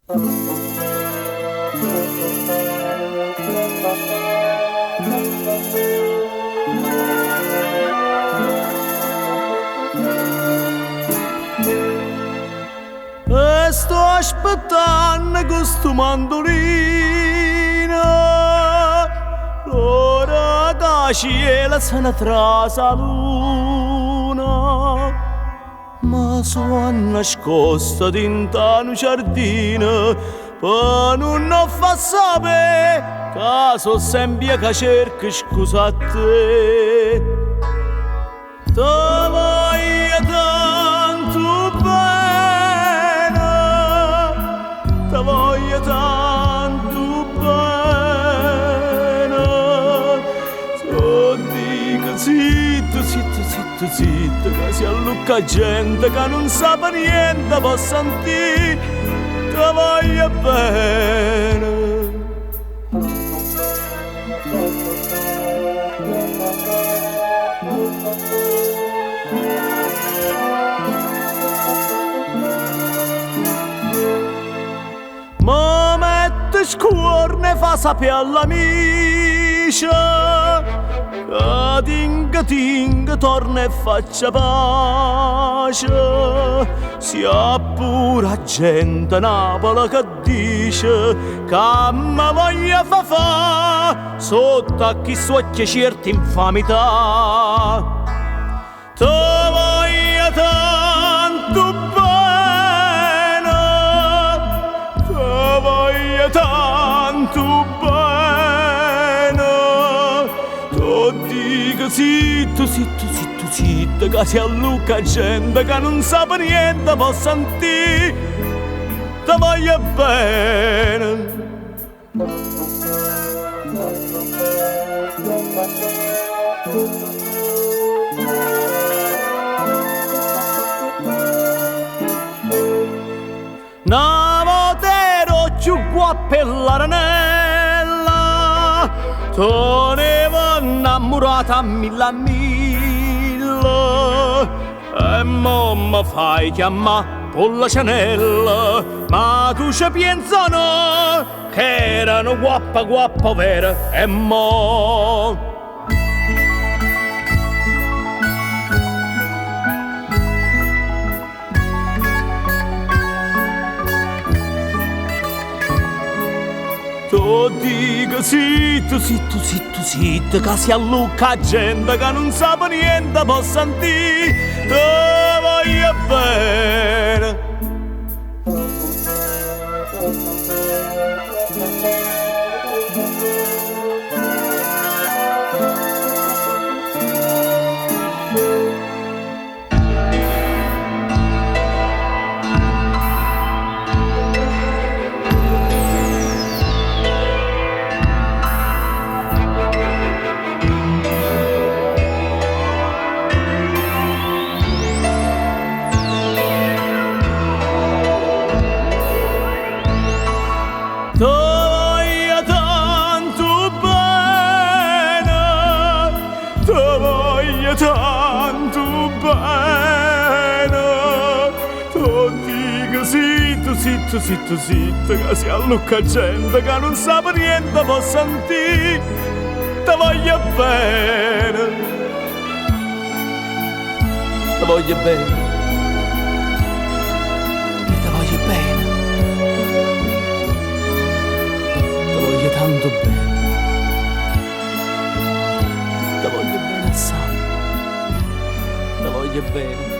E sto aspettando questo mandolino, l'ora che cielo se ne trasa luna, ma sono nascosta dentro un giardino per non fa sapere che sono sempre che cerco scusa a te. Ti voglio tanto bene, ti voglio tanto bene. So dico zitto, zitto, zitto, zitto, che si allucca gente che non sa niente, può sentire, ti voglio bene. Ma mette scuorne fa sapere all'amica che ting torna e faccia pace. Sia pure gente Napoli che dice che mi voglia fa sotto a chi suocchia certe infamità. Ti voglio tanto bene, ti voglio tanto bene. Ti dico zitto, zitto, zitto, zitto, che si allucca gente che non sa niente, può sentire, ti voglio bene. Una volta ero più guappa e l'aranella, tenevo innamorata a mille e mo mi fai chiamare con la cianella, ma tu ci pensano che erano guappa guappa vera e mo. Ti dico zitto, zitto, zitto, zitto, che si allucca gente che non sa niente, può sentire, ti voglio bene. Ti voglio tanto bene, ti voglio tanto bene. Ti dico zitto, zitto, zitto, zitto, che si allucca gente che non sa niente, può sentire, ti voglio bene. Ti voglio bene. Tanto bene, ti voglio bene assai, ti voglio bene.